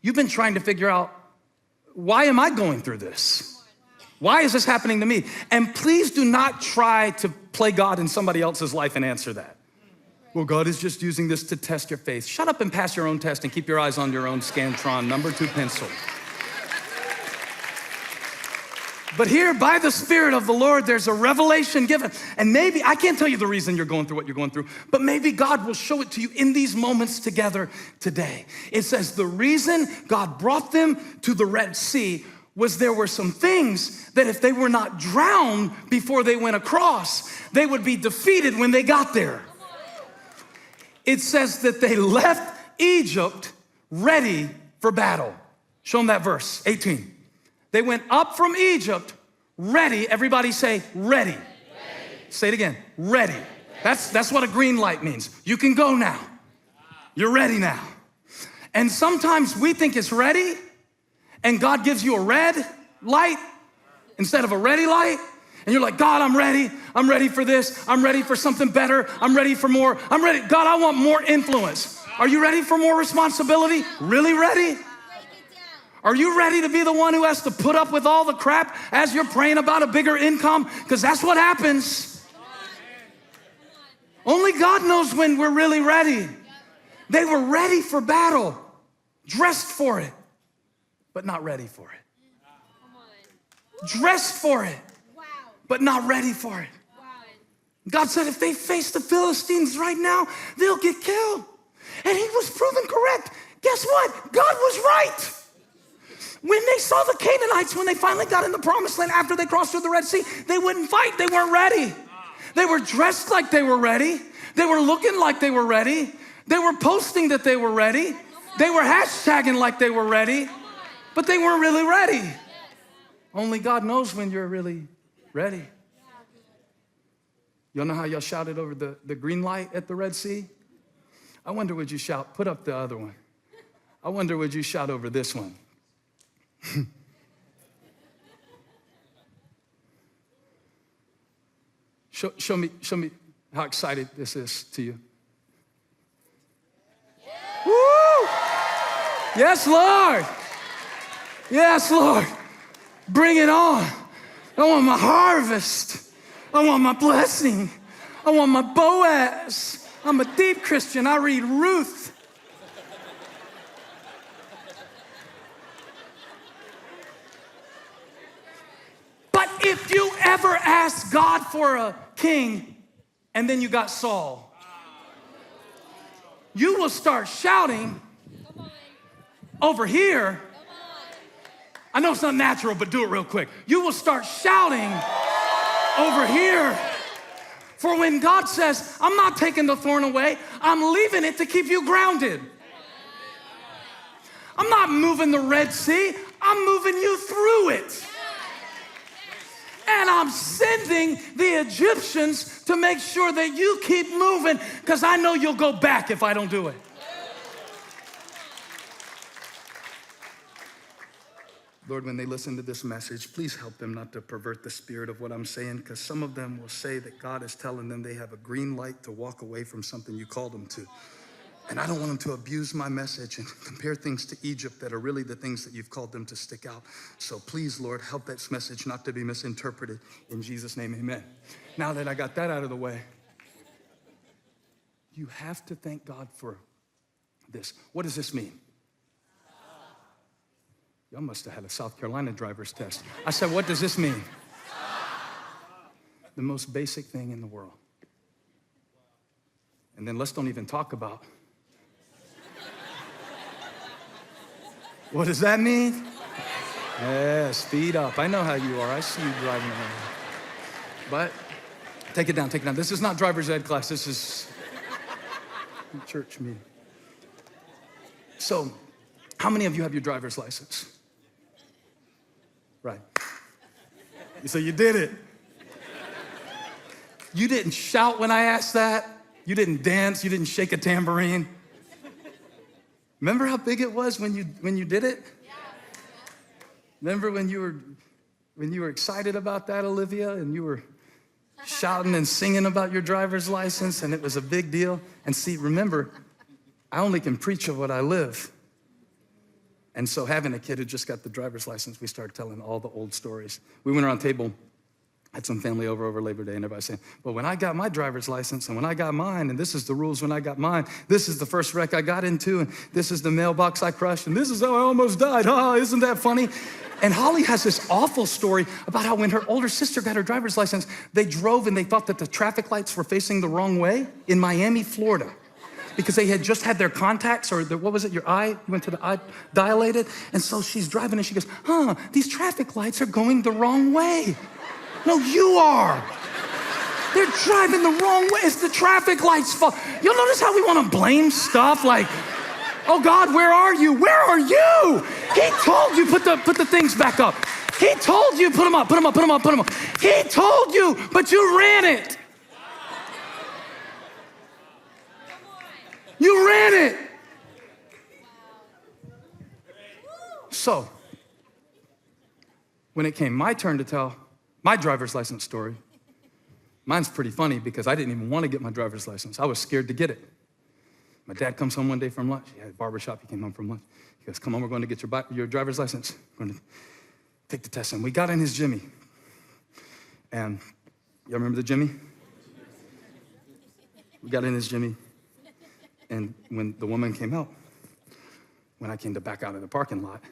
You've been trying to figure out, why am I going through this? Why is this happening to me? And please do not try to play God in somebody else's life and answer that. Well, God is just using this to test your faith. Shut up and pass your own test and keep your eyes on your own Scantron number 2 pencil. But here, by the Spirit of the Lord, there's a revelation given. And maybe, I can't tell you the reason you're going through what you're going through, but maybe God will show it to you in these moments together today. It says the reason God brought them to the Red Sea was there were some things that if they were not drowned before they went across, they would be defeated when they got there. It says that they left Egypt ready for battle. Show them that verse, 18. They went up from Egypt ready. Everybody say ready. Ready. Say it again, ready. That's what a green light means. You can go now. You're ready now. And sometimes we think it's ready, and God gives you a red light instead of a ready light. And you're like, God, I'm ready. I'm ready for this. I'm ready for something better. I'm ready for more. I'm ready. God, I want more influence. Are you ready for more responsibility? Really ready? Are you ready to be the one who has to put up with all the crap as you're praying about a bigger income? Because that's what happens. Only God knows when we're really ready. They were ready for battle, dressed for it, but not ready for it. Dressed for it, but not ready for it. God said if they face the Philistines right now, they'll get killed. And he was proven correct. Guess what? God was right. When they saw the Canaanites, when they finally got in the promised land after they crossed through the Red Sea, they wouldn't fight. They weren't ready. They were dressed like they were ready. They were looking like they were ready. They were posting that they were ready. They were hashtagging like they were ready, but they weren't really ready. Only God knows when you're really ready. Y'all know how y'all shouted over the green light at the Red Sea? I wonder would you shout, put up the other one. I wonder would you shout over this one. Show me how excited this is to you. Woo! Yes, Lord. Yes, Lord. Bring it on. I want my harvest. I want my blessing. I want my Boaz. I'm a deep Christian. I read Ruth. But if you ever ask God for a king and then you got Saul, you will start shouting over here. I know it's not natural, but do it real quick. You will start shouting over here. For when God says, I'm not taking the thorn away, I'm leaving it to keep you grounded. I'm not moving the Red Sea, I'm moving you through it. And I'm sending the Egyptians to make sure that you keep moving, because I know you'll go back if I don't do it. Lord, when they listen to this message, please help them not to pervert the spirit of what I'm saying, because some of them will say that God is telling them they have a green light to walk away from something you called them to. And I don't want them to abuse my message and compare things to Egypt that are really the things that you've called them to stick out. So please, Lord, help that message not to be misinterpreted. In Jesus' name, amen. Now that I got that out of the way, you have to thank God for this. What does this mean? Y'all must have had a South Carolina driver's test. I said, what does this mean? The most basic thing in the world. And then let's don't even talk about. What does that mean? Yeah, speed up. I know how you are. I see you driving around. But take it down, take it down. This is not driver's ed class. This is church meeting. So, how many of you have your driver's license? Right. So you did it. You didn't shout when I asked that. You didn't dance. You didn't shake a tambourine. Remember how big it was when you did it? Remember when you were excited about that, Olivia, and you were shouting and singing about your driver's license, and it was a big deal? And see, remember, I only can preach of what I live. And so having a kid who just got the driver's license, we started telling all the old stories. We went around the table, had some family over Labor Day, and everybody saying, but when I got my driver's license, and when I got mine, and this is the rules when I got mine, this is the first wreck I got into, and this is the mailbox I crushed, and this is how I almost died. Oh, isn't that funny? And Holly has this awful story about how when her older sister got her driver's license, they drove and they thought that the traffic lights were facing the wrong way in Miami, Florida, because they had just had their contacts, or what was it, your eye, you went to the eye, dilated. And so she's driving and she goes, these traffic lights are going the wrong way. No, you are. They're driving the wrong way. It's the traffic lights' fault. You'll notice how we want to blame stuff like, oh God, where are you? Where are you? He told you, put the things back up. He told you, put them up. He told you, but you ran it. You ran it. So, when it came my turn to tell my driver's license story, mine's pretty funny because I didn't even want to get my driver's license. I was scared to get it. My dad comes home one day from lunch. He had a barbershop. He came home from lunch. He goes, come on, we're going to get your driver's license. We're going to take the test. And we got in his Jimmy. And y'all remember the Jimmy? We got in his Jimmy. And when the woman came out, when I came to back out of the parking lot,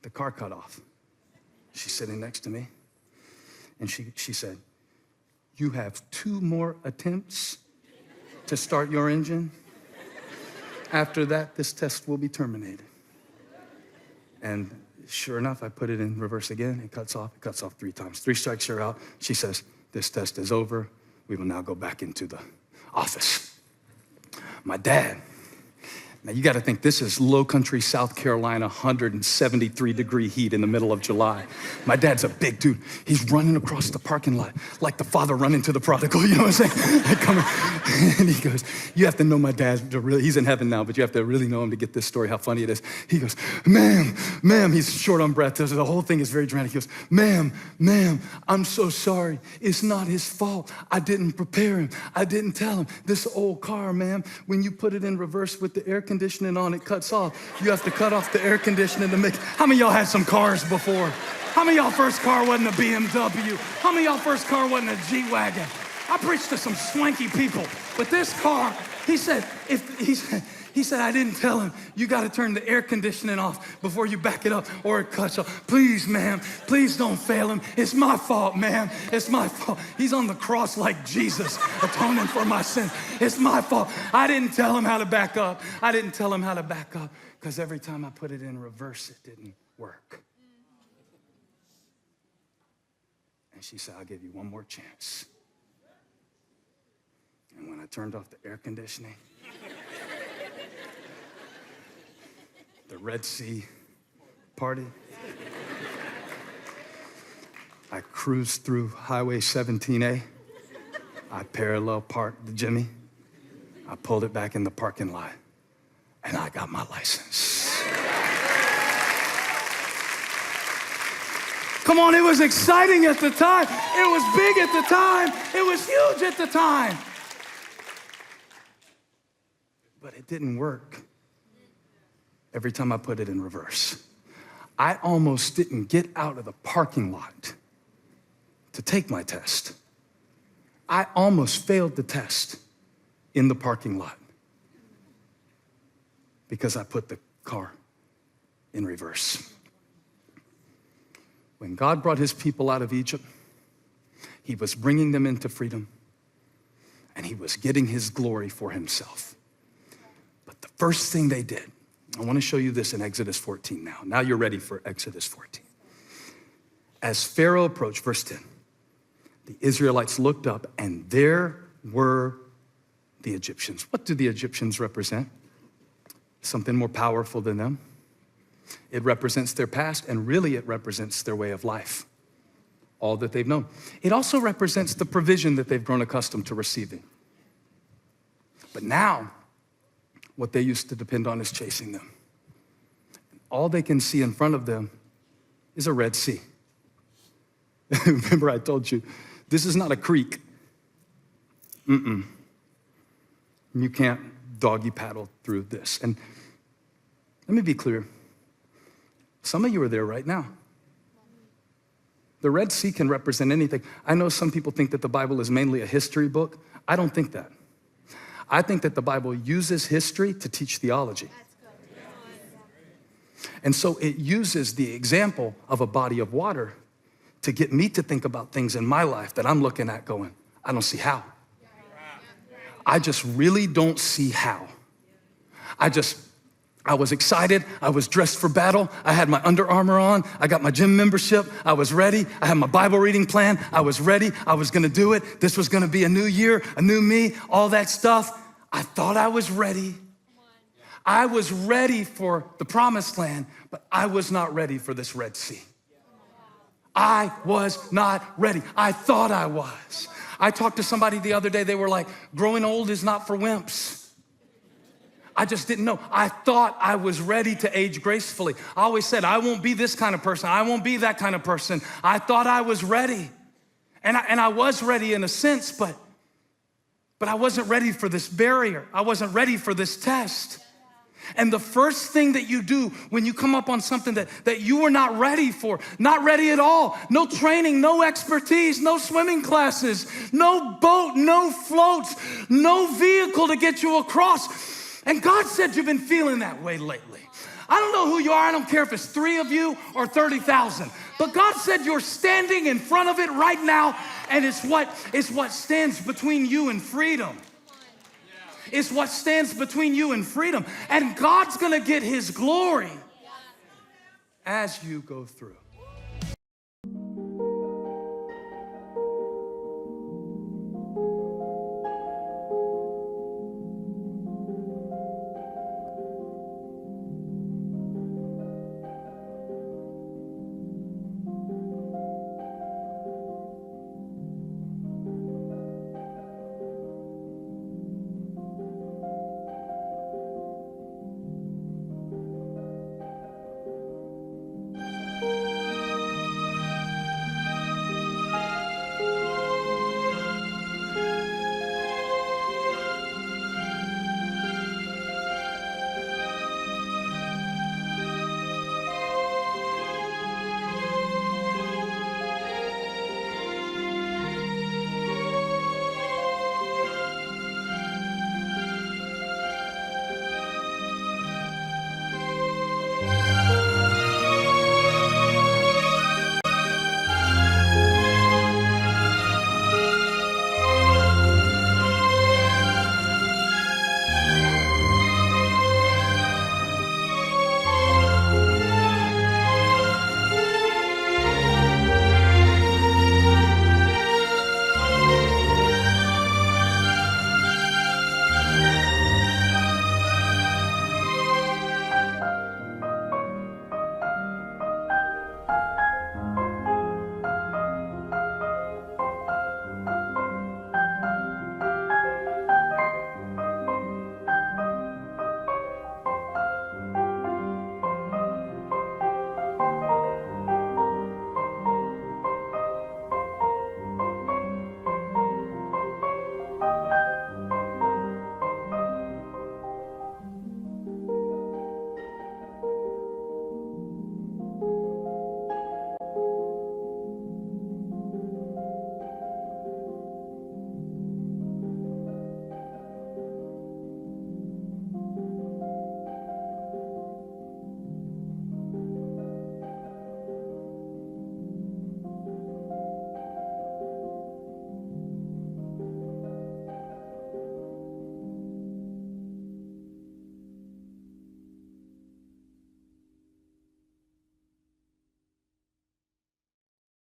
the car cut off. She's sitting next to me, and she said, you have 2 more attempts to start your engine. After that, this test will be terminated. And sure enough, I put it in reverse again. It cuts off 3 times. 3 strikes, you're out. She says, this test is over. We will now go back into the office. My dad, now you gotta think this is low country South Carolina, 173-degree heat in the middle of July. My dad's a big dude. He's running across the parking lot like the father running to the prodigal, you know what I'm saying? And he goes, you have to know my dad, he's in heaven now, but you have to really know him to get this story, how funny it is. He goes, ma'am, he's short on breath. The whole thing is very dramatic. He goes, ma'am, I'm so sorry. It's not his fault. I didn't prepare him. I didn't tell him. This old car, ma'am, when you put it in reverse with the air conditioning on, it cuts off. You have to cut off the air conditioning to make. How many of y'all had some cars before? How many of y'all first car wasn't a BMW? How many of y'all first car wasn't a G-Wagon? I preached to some swanky people, but this car, he said, I didn't tell him, you got to turn the air conditioning off before you back it up or it cuts off. Please, ma'am, please don't fail him. It's my fault, ma'am. It's my fault. He's on the cross like Jesus, atoning for my sins. It's my fault. I didn't tell him how to back up. Because every time I put it in reverse, it didn't work. And she said, I'll give you one more chance. And when I turned off the air conditioning, the Red Sea party, I cruised through Highway 17A. I parallel parked the Jimmy. I pulled it back in the parking lot, and I got my license. Come on, it was exciting at the time. It was big at the time. It was huge at the time. But it didn't work every time I put it in reverse. I almost didn't get out of the parking lot to take my test. I almost failed the test in the parking lot because I put the car in reverse. When God brought his people out of Egypt, he was bringing them into freedom, and he was getting his glory for himself. But the first thing they did, I want to show you this in Exodus 14 now. Now you're ready for Exodus 14. As Pharaoh approached, verse 10, the Israelites looked up, and there were the Egyptians. What do the Egyptians represent? Something more powerful than them. It represents their past, and really it represents their way of life, all that they've known. It also represents the provision that they've grown accustomed to receiving. But now, what they used to depend on is chasing them. All they can see in front of them is a Red Sea. Remember I told you, this is not a creek. You can't doggy paddle through this. And Let me be clear. Some of you are there right now. The Red Sea can represent anything. I know some people think that the Bible is mainly a history book. I don't think that. I think that the Bible uses history to teach theology. And so it uses the example of a body of water to get me to think about things in my life that I'm looking at going, I don't see how. I just really don't see how. I was excited. I was dressed for battle. I had my Under Armour on. I got my gym membership. I was ready. I had my Bible reading plan. I was ready. I was gonna do it. This was gonna be a new year, a new me, all that stuff. I thought I was ready. I was ready for the promised land, but I was not ready for this Red Sea. I was not ready. I thought I was. I talked to somebody the other day, they were like, growing old is not for wimps. I just didn't know. I thought I was ready to age gracefully. I always said, I won't be this kind of person. I won't be that kind of person. I thought I was ready. And I was ready in a sense, but I wasn't ready for this barrier. I wasn't ready for this test. And the first thing that you do when you come up on something that you were not ready for, not ready at all, no training, no expertise, no swimming classes, no boat, no floats, no vehicle to get you across. And God said you've been feeling that way lately. I don't know who you are. I don't care if it's 3 of you or 30,000. But God said you're standing in front of it right now, and it's what stands between you and freedom. It's what stands between you and freedom. And God's gonna get his glory as you go through.